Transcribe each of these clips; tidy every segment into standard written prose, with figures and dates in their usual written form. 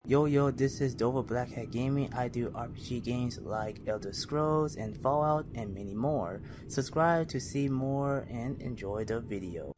Yo, this is Dova Blackhat Gaming. I do RPG games like Elder Scrolls and Fallout and many more. Subscribe to see more and enjoy the video.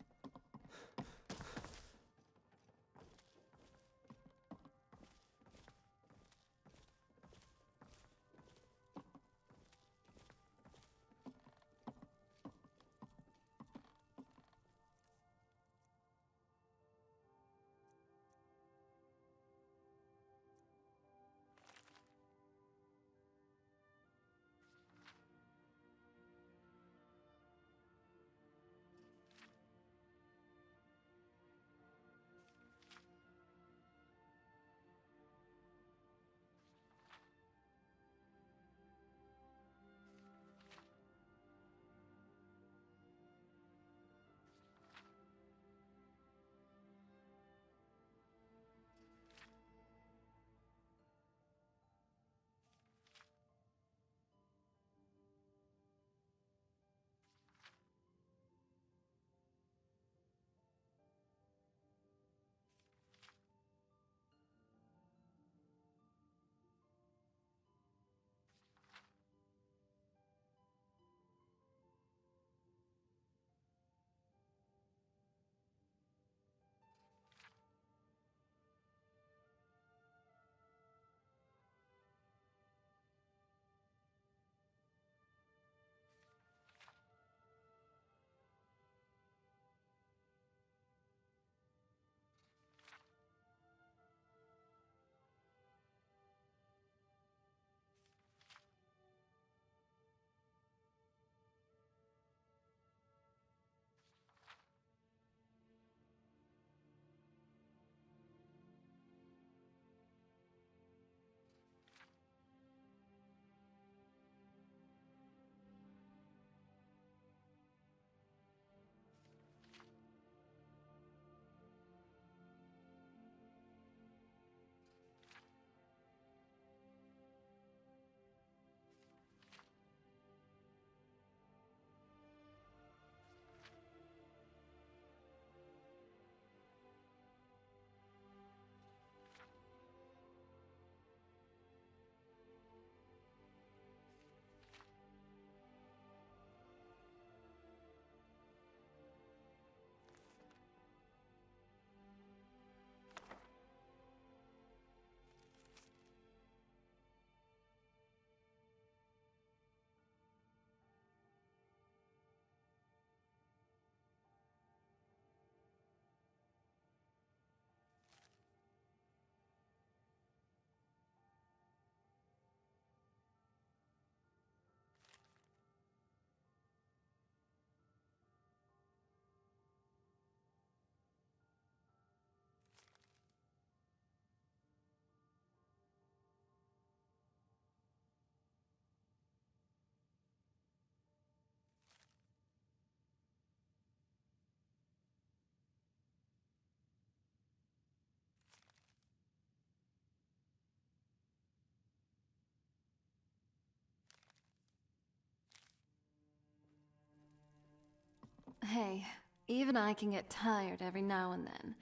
Hey, even I can get tired every now and then.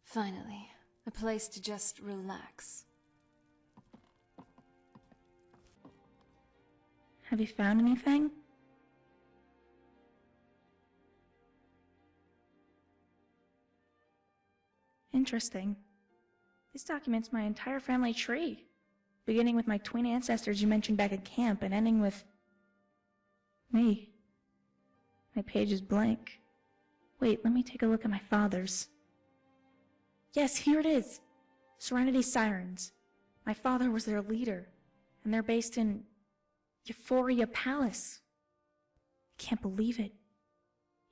Finally, a place to just relax. Have you found anything? Interesting. This documents my entire family tree, beginning with my twin ancestors you mentioned back at camp and ending with me. My page is blank. Wait, let me take a look at my father's. Yes, here it is! Serenity Sirens. My father was their leader, and they're based in Euphoria Palace. I can't believe it.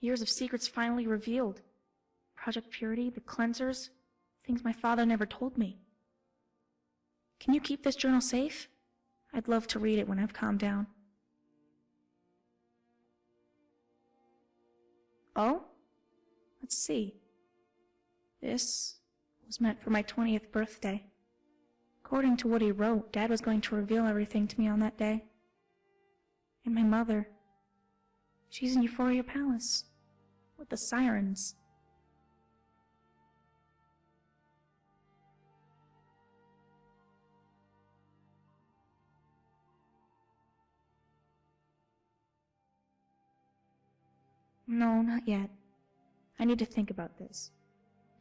Years of secrets finally revealed. Project Purity, the cleansers, things my father never told me. Can you keep this journal safe? I'd love to read it when I've calmed down. Oh? Let's see. This was meant for my 20th birthday. According to what he wrote, Dad was going to reveal everything to me on that day. And my mother, she's in Euphoria Palace, with the sirens. No, not yet. I need to think about this.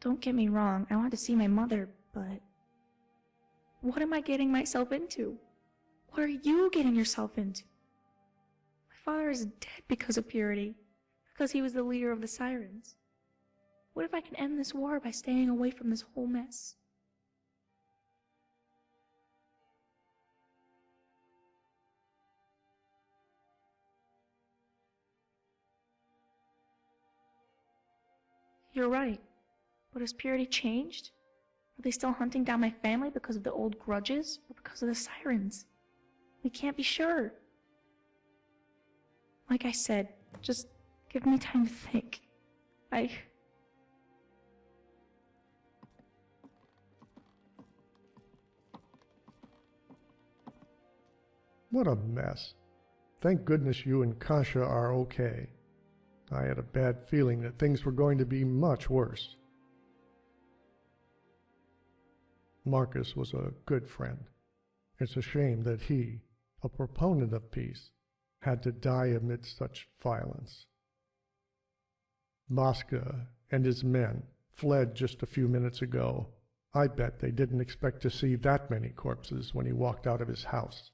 Don't get me wrong, I want to see my mother, but... what am I getting myself into? What are you getting yourself into? My father is dead because of purity, because he was the leader of the Sirens. What if I can end this war by staying away from this whole mess? You're right. But has purity changed? Are they still hunting down my family because of the old grudges, or because of the Sirens? We can't be sure. Like I said, just give me time to think. What a mess. Thank goodness you and Kasha are okay. I had a bad feeling that things were going to be much worse. Marcus was a good friend. It's a shame that he, a proponent of peace, had to die amidst such violence. Bosca and his men fled just a few minutes ago. I bet they didn't expect to see that many corpses when he walked out of his house.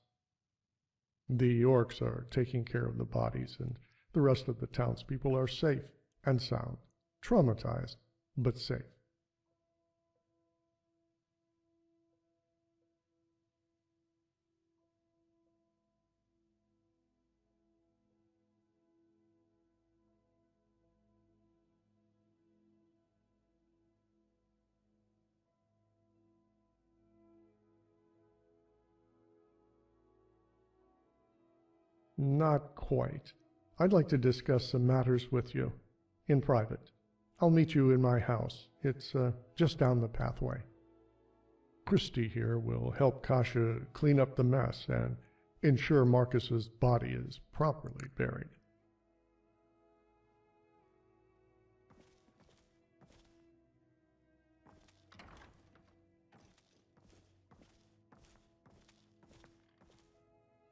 The orcs are taking care of the bodies, and the rest of the townspeople are safe and sound, traumatized, but safe. Not quite. I'd like to discuss some matters with you, in private. I'll meet you in my house. It's just down the pathway. Christy here will help Kasha clean up the mess and ensure Marcus's body is properly buried.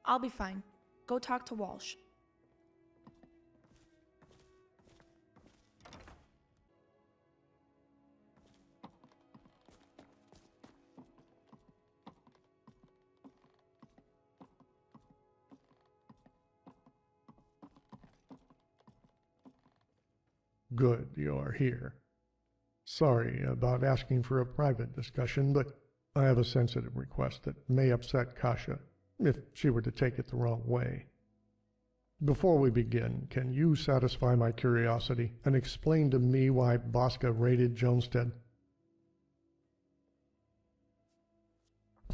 I'll be fine. Go talk to Walsh. Good, you're here. Sorry about asking for a private discussion, but I have a sensitive request that may upset Kasha if she were to take it the wrong way. Before we begin, can you satisfy my curiosity and explain to me why Bosca raided Jonestead?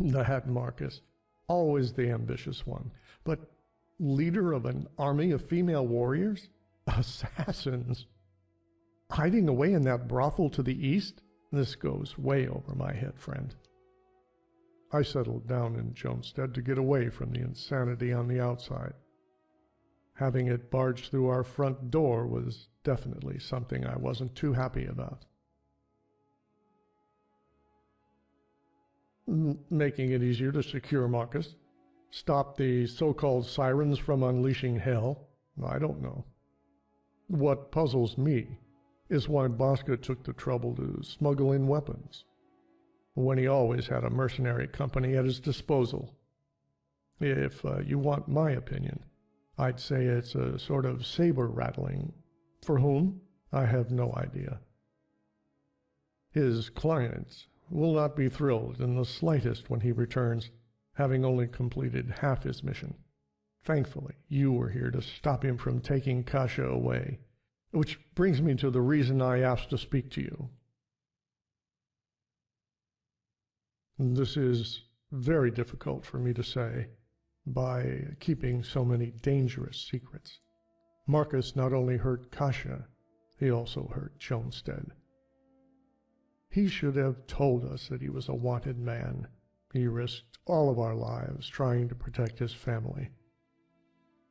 That Marcus, always the ambitious one, but leader of an army of female warriors? Assassins? Hiding away in that brothel to the east? This goes way over my head, friend. I settled down in Jonestead to get away from the insanity on the outside. Having it barge through our front door was definitely something I wasn't too happy about. Making it easier to secure Marcus? Stop the so-called sirens from unleashing hell? I don't know. What puzzles me is why Bosca took the trouble to smuggle in weapons, when he always had a mercenary company at his disposal. If you want my opinion, I'd say it's a sort of saber rattling. For whom? I have no idea. His clients will not be thrilled in the slightest when he returns, having only completed half his mission. Thankfully, you were here to stop him from taking Kasha away, which brings me to the reason I asked to speak to you. This is very difficult for me to say, by keeping so many dangerous secrets. Marcus not only hurt Kasha, he also hurt Jonestead. He should have told us that he was a wanted man. He risked all of our lives trying to protect his family.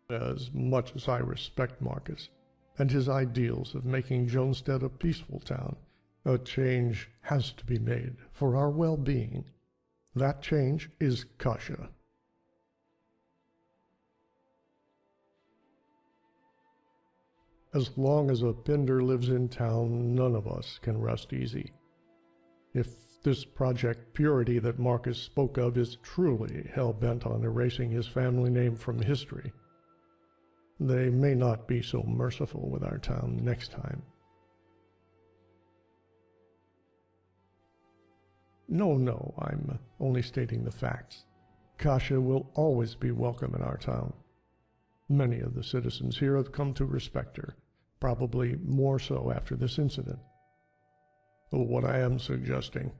As much as I respect Marcus and his ideals of making Jonestead a peaceful town, a change has to be made for our well-being. That change is Kasha. As long as a Bender lives in town, none of us can rest easy. If this Project Purity that Marcus spoke of is truly hell-bent on erasing his family name from history, they may not be so merciful with our town next time. No, I'm only stating the facts. Kasha will always be welcome in our town. Many of the citizens here have come to respect her, probably more so after this incident. What I am suggesting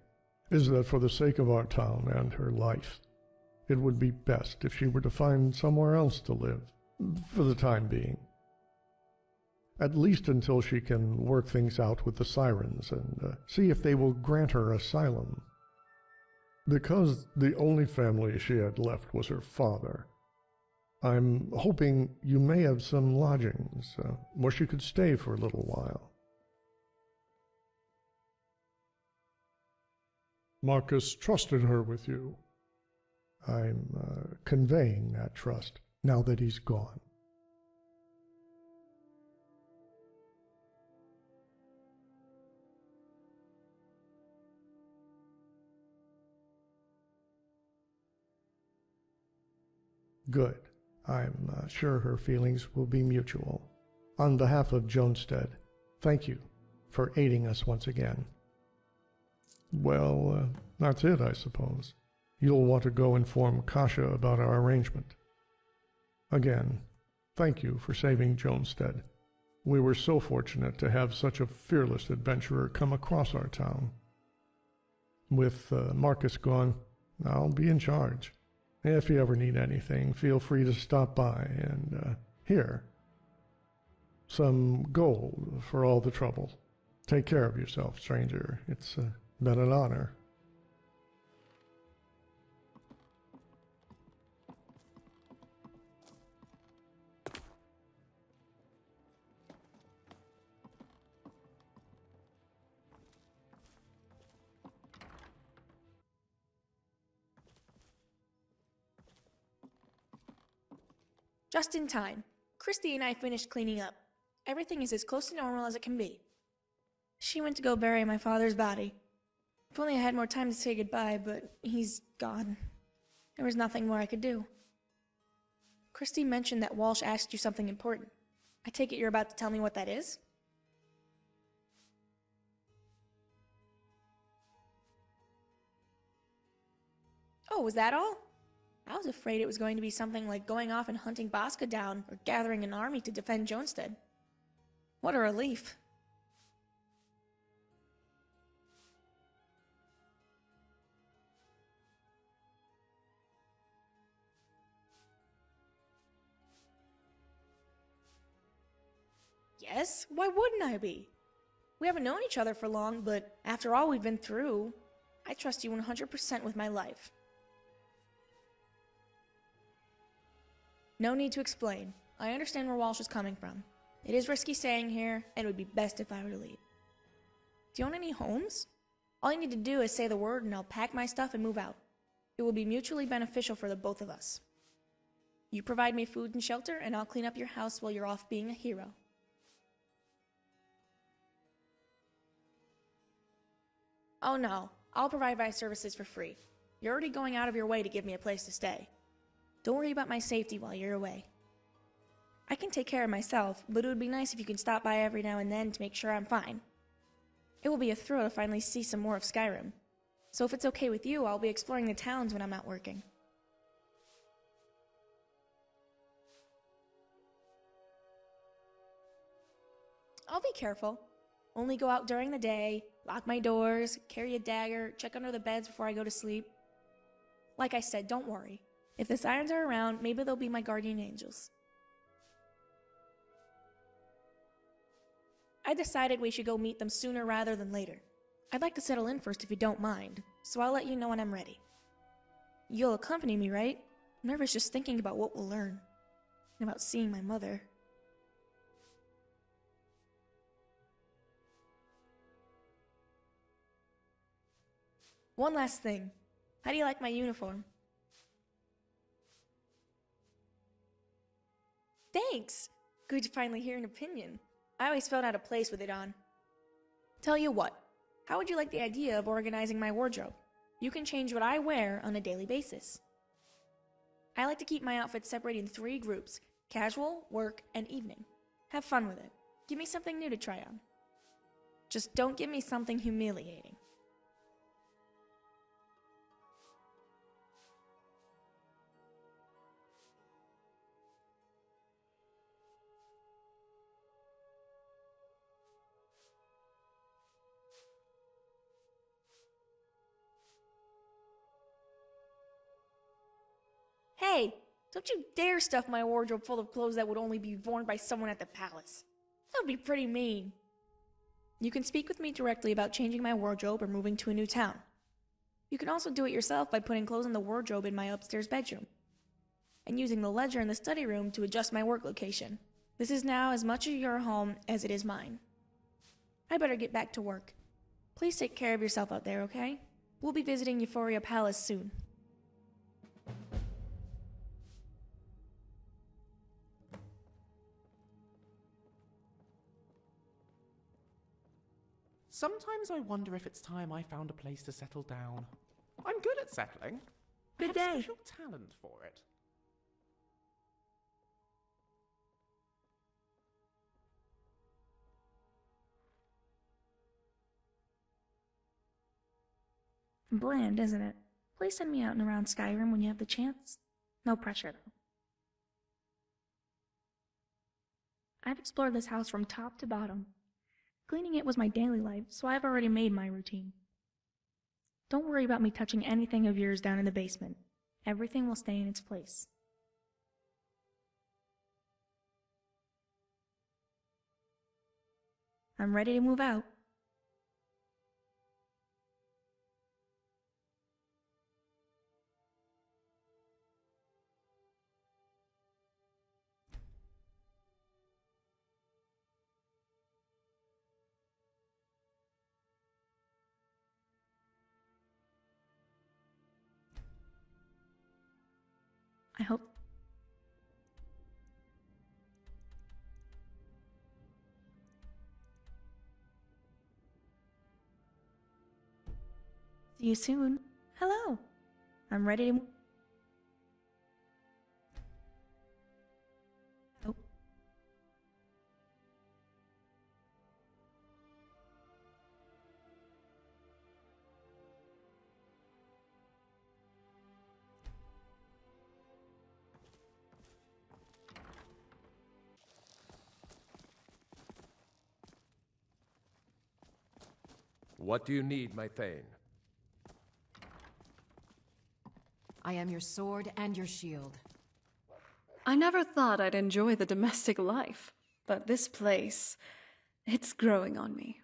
is that for the sake of our town and her life, it would be best if she were to find somewhere else to live, for the time being. At least until she can work things out with the Sirens and see if they will grant her asylum. Because the only family she had left was her father, I'm hoping you may have some lodgings where she could stay for a little while. Marcus trusted her with you. I'm conveying that trust now that he's gone. Good. I'm sure her feelings will be mutual. On behalf of Jonestead, thank you for aiding us once again. Well, that's it, I suppose. You'll want to go inform Kasha about our arrangement. Again, thank you for saving Jonestead. We were so fortunate to have such a fearless adventurer come across our town. With Marcus gone, I'll be in charge. If you ever need anything, feel free to stop by and, here. Some gold for all the trouble. Take care of yourself, stranger. It's been an honor. Just in time. Christy and I finished cleaning up. Everything is as close to normal as it can be. She went to go bury my father's body. If only I had more time to say goodbye, but he's gone. There was nothing more I could do. Christy mentioned that Walsh asked you something important. I take it you're about to tell me what that is? Oh, was that all? I was afraid it was going to be something like going off and hunting Bosca down or gathering an army to defend Jonestead. What a relief. Yes, why wouldn't I be? We haven't known each other for long, but after all we've been through, I trust you 100% with my life. No need to explain. I understand where Walsh is coming from. It is risky staying here, and it would be best if I were to leave. Do you own any homes? All you need to do is say the word and I'll pack my stuff and move out. It will be mutually beneficial for the both of us. You provide me food and shelter, and I'll clean up your house while you're off being a hero. Oh no, I'll provide my services for free. You're already going out of your way to give me a place to stay. Don't worry about my safety while you're away. I can take care of myself, but it would be nice if you could stop by every now and then to make sure I'm fine. It will be a thrill to finally see some more of Skyrim. So if it's okay with you, I'll be exploring the towns when I'm not working. I'll be careful. Only go out during the day, lock my doors, carry a dagger, check under the beds before I go to sleep. Like I said, don't worry. If the Sirens are around, maybe they'll be my guardian angels. I decided we should go meet them sooner rather than later. I'd like to settle in first if you don't mind, so I'll let you know when I'm ready. You'll accompany me, right? I'm nervous just thinking about what we'll learn. And about seeing my mother. One last thing. How do you like my uniform? Thanks! Good to finally hear an opinion. I always felt out of place with it on. Tell you what, how would you like the idea of organizing my wardrobe? You can change what I wear on a daily basis. I like to keep my outfits separated in 3 groups: casual, work, and evening. Have fun with it. Give me something new to try on. Just don't give me something humiliating. Hey, don't you dare stuff my wardrobe full of clothes that would only be worn by someone at the palace. That would be pretty mean. You can speak with me directly about changing my wardrobe or moving to a new town. You can also do it yourself by putting clothes in the wardrobe in my upstairs bedroom, and using the ledger in the study room to adjust my work location. This is now as much of your home as it is mine. I better get back to work. Please take care of yourself out there, okay? We'll be visiting Euphoria Palace soon. Sometimes I wonder if it's time I found a place to settle down. I'm good at settling. Good I have day. special talent for it. Bland, isn't it? Please send me out and around Skyrim when you have the chance. No pressure, though. I've explored this house from top to bottom. Cleaning it was my daily life, so I've already made my routine. Don't worry about me touching anything of yours down in the basement. Everything will stay in its place. I'm ready to move out. I hope. See you soon. Hello. I'm ready to. Oh. What do you need, my Thane? I am your sword and your shield. I never thought I'd enjoy the domestic life, but this place, it's growing on me.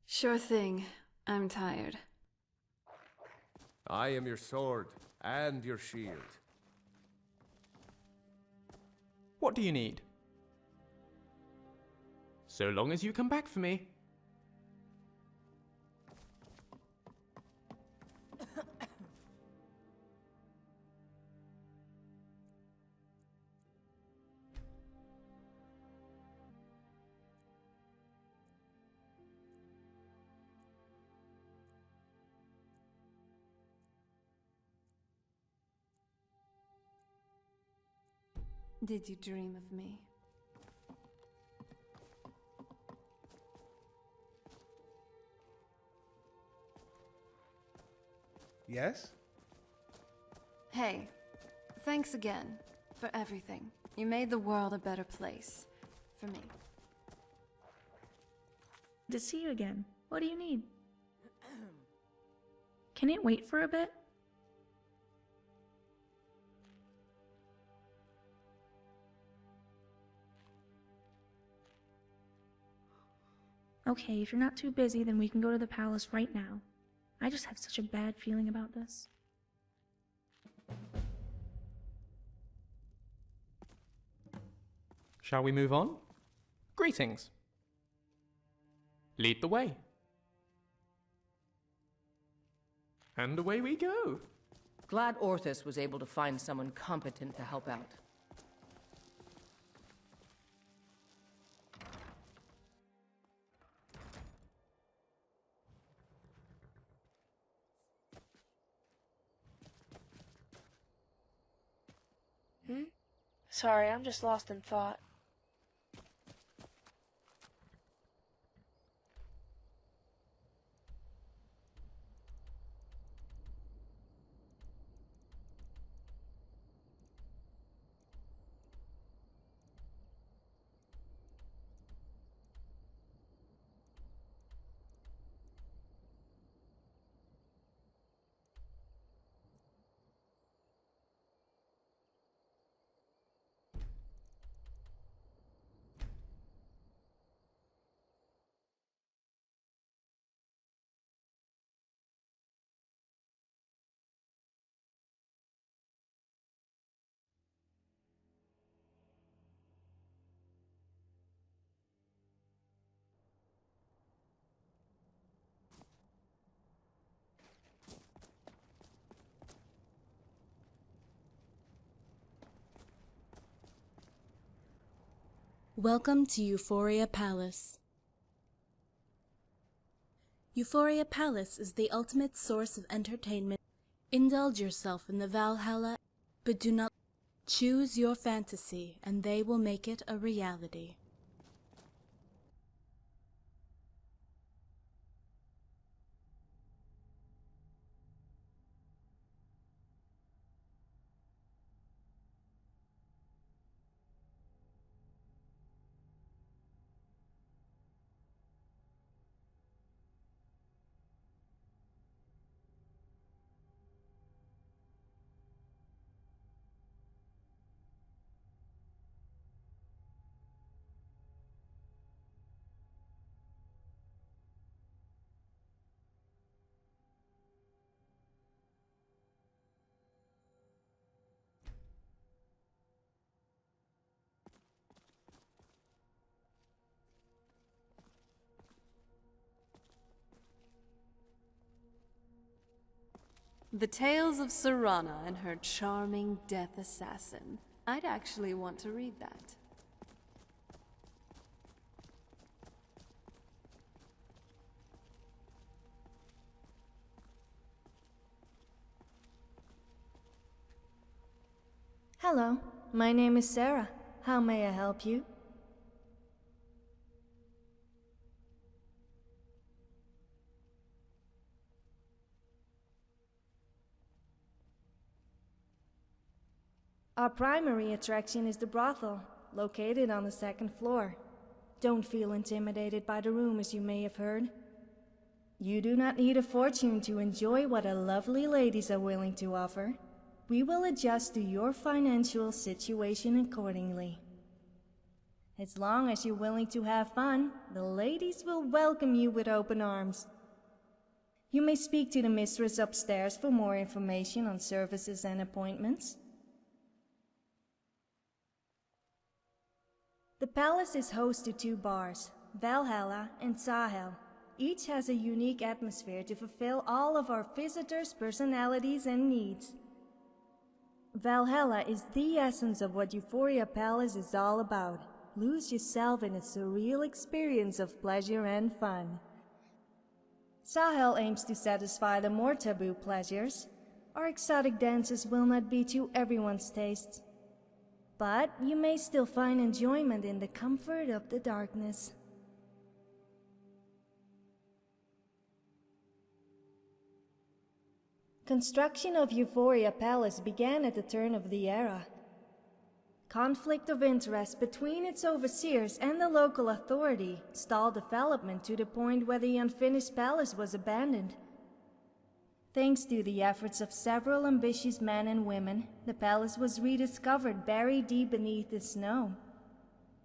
Sure thing. I'm tired. I am your sword and your shield. What do you need? So long as you come back for me. Did you dream of me? Yes? Hey, thanks again for everything. You made the world a better place. For me. To see you again. What do you need? Can it wait for a bit? Okay, if you're not too busy, then we can go to the palace right now. I just have such a bad feeling about this. Shall we move on? Greetings. Lead the way. And away we go. Glad Orthus was able to find someone competent to help out. Sorry, I'm just lost in thought. Welcome to Euphoria Palace. Euphoria Palace is the ultimate source of entertainment. Indulge yourself in the Valhalla, but do not choose your fantasy, and they will make it a reality. The Tales of Serana and her charming death assassin. I'd actually want to read that. Hello, my name is Sarah. How may I help you? Our primary attraction is the brothel, located on the second floor. Don't feel intimidated by the rumors you may have heard. You do not need a fortune to enjoy what our lovely ladies are willing to offer. We will adjust to your financial situation accordingly. As long as you're willing to have fun, the ladies will welcome you with open arms. You may speak to the mistress upstairs for more information on services and appointments. The palace is host to 2 bars, Valhalla and Sahel. Each has a unique atmosphere to fulfill all of our visitors' personalities and needs. Valhalla is the essence of what Euphoria Palace is all about. Lose yourself in a surreal experience of pleasure and fun. Sahel aims to satisfy the more taboo pleasures. Our exotic dances will not be to everyone's tastes, but you may still find enjoyment in the comfort of the darkness. Construction of Euphoria Palace began at the turn of the era. Conflict of interest between its overseers and the local authority stalled development to the point where the unfinished palace was abandoned. Thanks to the efforts of several ambitious men and women, the palace was rediscovered buried deep beneath the snow.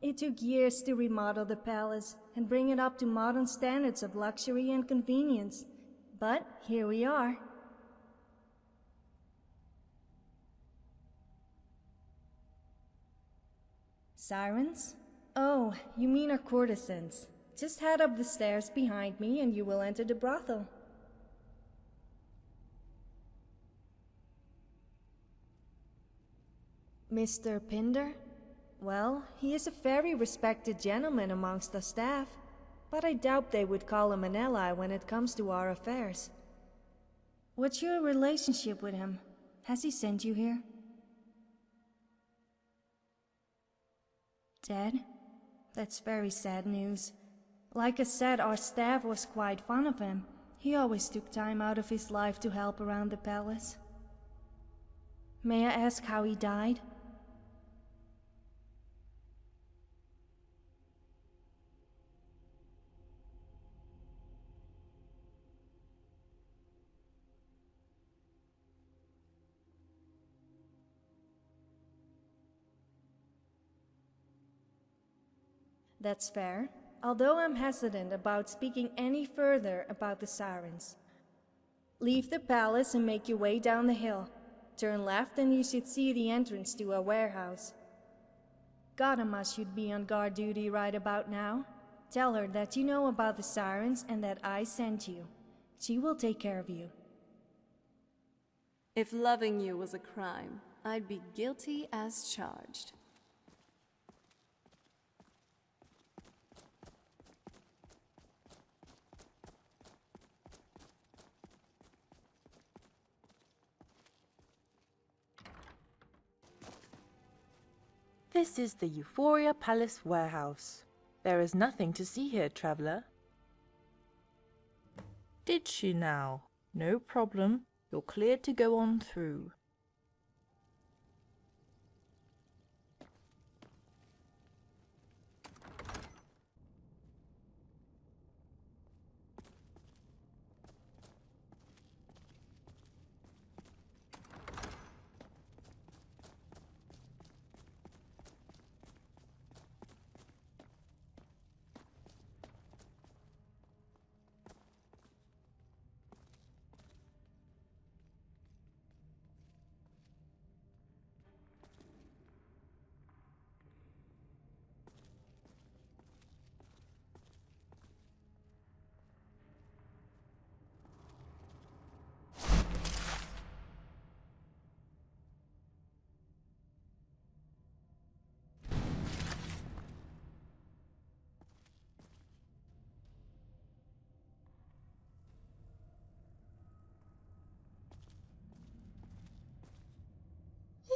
It took years to remodel the palace and bring it up to modern standards of luxury and convenience, but here we are. Sirens? Oh, you mean our courtesans. Just head up the stairs behind me and you will enter the brothel. Mr. Pinder? Well, he is a very respected gentleman amongst the staff, but I doubt they would call him an ally when it comes to our affairs. What's your relationship with him? Has he sent you here? Dead? That's very sad news. Like I said, our staff was quite fond of him. He always took time out of his life to help around the palace. May I ask how he died? That's fair, although I'm hesitant about speaking any further about the sirens. Leave the palace and make your way down the hill. Turn left and you should see the entrance to a warehouse. Godama should be on guard duty right about now. Tell her that you know about the sirens and that I sent you. She will take care of you. If loving you was a crime, I'd be guilty as charged. This is the Euphoria Palace warehouse. There is nothing to see here, traveler. Did she now? No problem. You're cleared to go on through.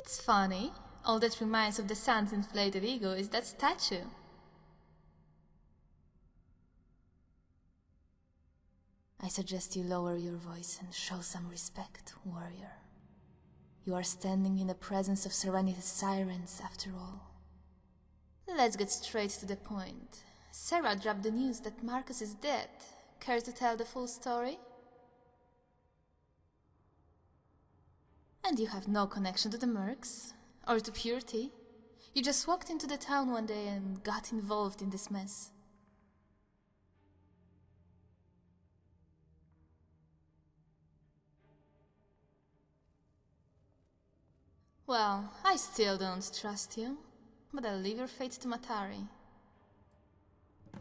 It's funny. All that reminds of the sun's inflated ego is that statue. I suggest you lower your voice and show some respect, warrior. You are standing in the presence of Serenity's sirens, after all. Let's get straight to the point. Sarah dropped the news that Marcus is dead. Care to tell the full story? And you have no connection to the Mercs, or to Purity. You just walked into the town one day and got involved in this mess. Well, I still don't trust you, but I'll leave your fate to Matari.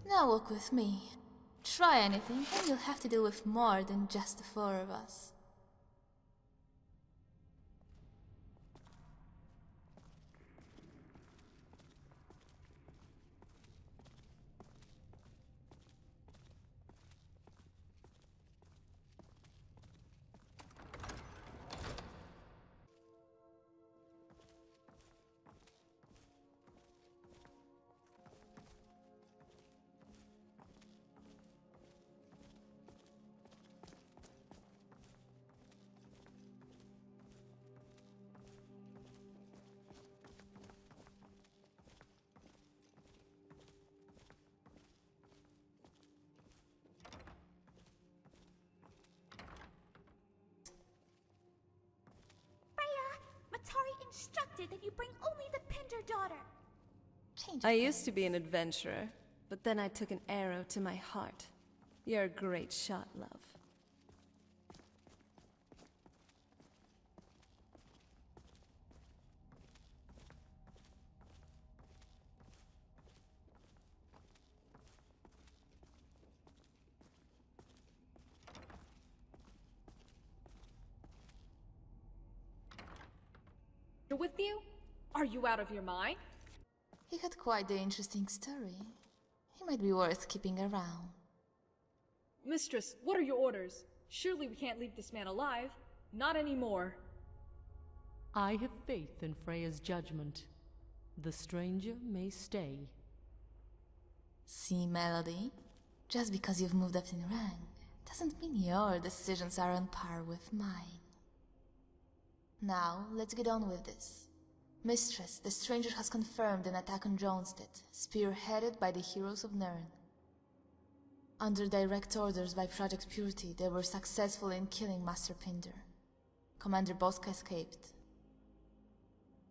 Now walk with me. Try anything, and you'll have to deal with more than just the four of us. Matari instructed that you bring only the Pinder daughter. I used to be an adventurer, but then I took an arrow to my heart. You're a great shot, love. With you? Are you out of your mind? He had quite the interesting story. He might be worth keeping around. Mistress, what are your orders? Surely we can't leave this man alive. Not anymore. I have faith in Freya's judgment. The stranger may stay. See, Melody? Just because you've moved up in rank doesn't mean your decisions are on par with mine. Now, let's get on with this. Mistress, the stranger has confirmed an attack on Jonstead, spearheaded by the heroes of Nirn. Under direct orders by Project Purity, they were successful in killing Master Pinder. Commander Boska escaped.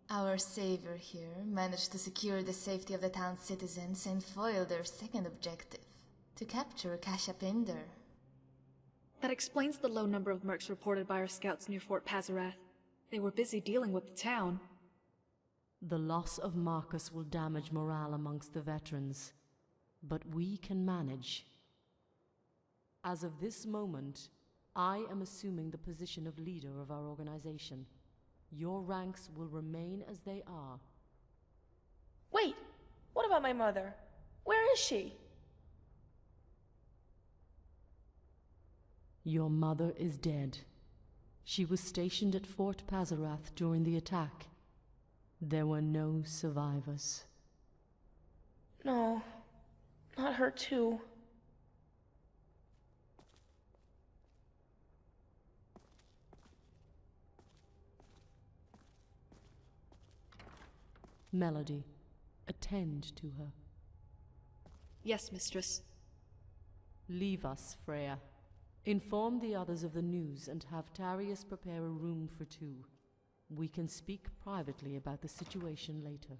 Our savior here managed to secure the safety of the town's citizens and foil their second objective, to capture Kasha Pinder. That explains the low number of mercs reported by our scouts near Fort Pazarath. They were busy dealing with the town. The loss of Marcus will damage morale amongst the veterans, but we can manage. As of this moment, I am assuming the position of leader of our organization. Your ranks will remain as they are. Wait! What about my mother? Where is she? Your mother is dead. She was stationed at Fort Pazarath during the attack. There were no survivors. No, not her too. Melody, attend to her. Yes, mistress. Leave us, Freya. Inform the others of the news and have Tarius prepare a room for two. We can speak privately about the situation later.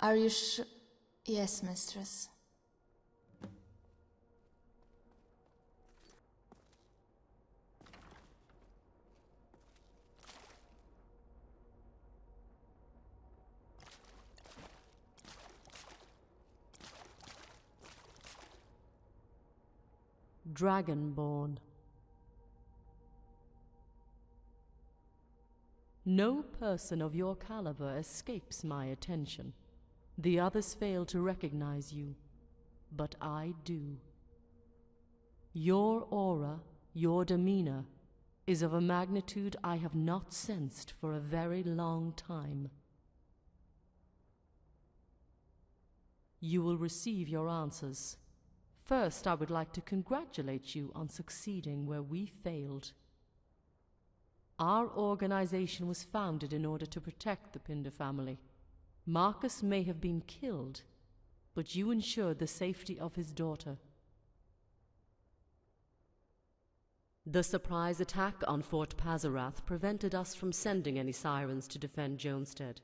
Are you sure? Yes, mistress. Dragonborn. No person of your caliber escapes my attention. The others fail to recognize you, but I do. Your aura, your demeanor, is of a magnitude I have not sensed for a very long time. You will receive your answers. First, I would like to congratulate you on succeeding where we failed. Our organization was founded in order to protect the Pinder family. Marcus may have been killed, but you ensured the safety of his daughter. The surprise attack on Fort Pazarath prevented us from sending any sirens to defend Jonstead.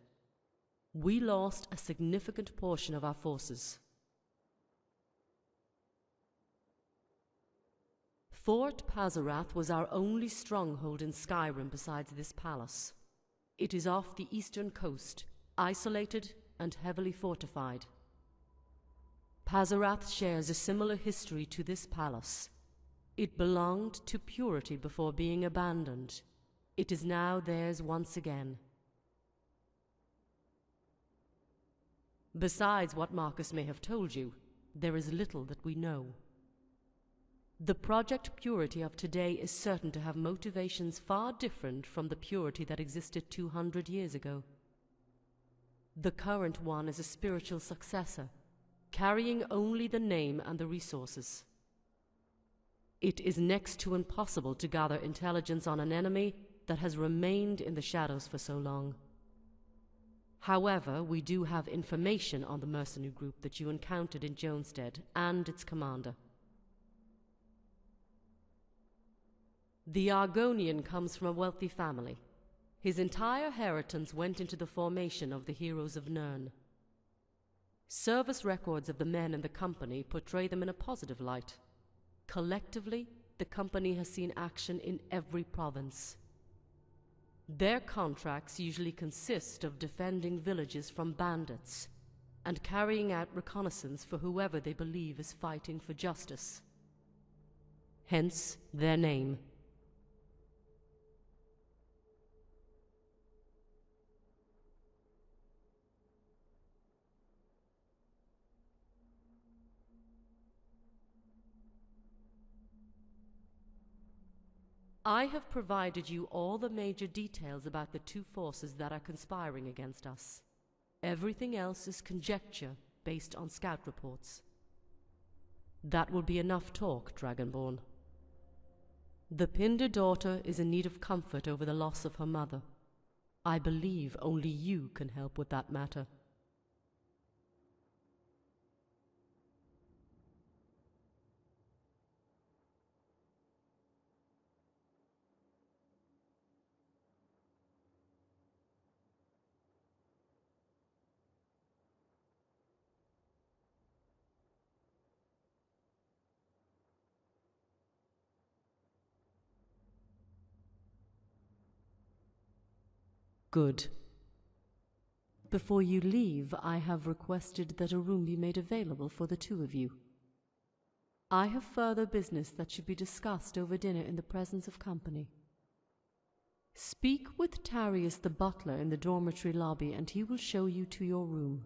We lost a significant portion of our forces. Fort Pazarath was our only stronghold in Skyrim besides this palace. It is off the eastern coast, isolated and heavily fortified. Pazarath shares a similar history to this palace. It belonged to Purity before being abandoned. It is now theirs once again. Besides what Marcus may have told you, there is little that we know. The Project Purity of today is certain to have motivations far different from the purity that existed 200 years ago. The current one is a spiritual successor, carrying only the name and the resources. It is next to impossible to gather intelligence on an enemy that has remained in the shadows for so long. However, we do have information on the mercenary group that you encountered in Jonstead and its commander. The Argonian comes from a wealthy family. His entire inheritance went into the formation of the Heroes of Nirn. Service records of the men in the company portray them in a positive light. Collectively, the company has seen action in every province. Their contracts usually consist of defending villages from bandits and carrying out reconnaissance for whoever they believe is fighting for justice. Hence their name. I have provided you all the major details about the two forces that are conspiring against us. Everything else is conjecture based on scout reports. That will be enough talk, Dragonborn. The Pinder daughter is in need of comfort over the loss of her mother. I believe only you can help with that matter. Good. Before you leave, I have requested that a room be made available for the two of you. I have further business that should be discussed over dinner in the presence of company. Speak with Tarius the butler in the dormitory lobby and he will show you to your room.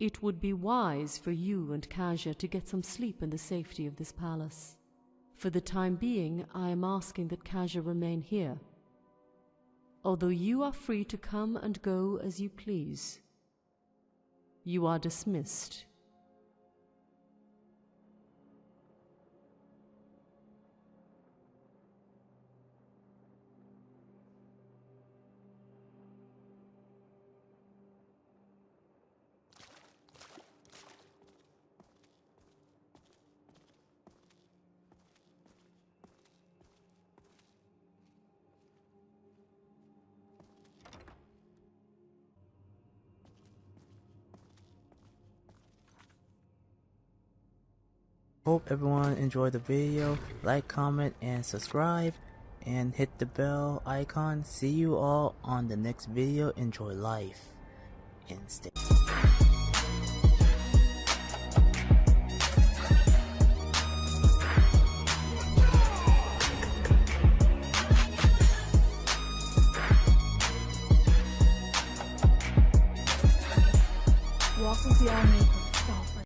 It would be wise for you and Kaja to get some sleep in the safety of this palace. For the time being, I am asking that Kaja remain here. Although you are free to come and go as you please. You are dismissed. Hope everyone enjoyed the video. Like, comment, and subscribe. And hit the bell icon. See you all on the next video. Enjoy life. And stay.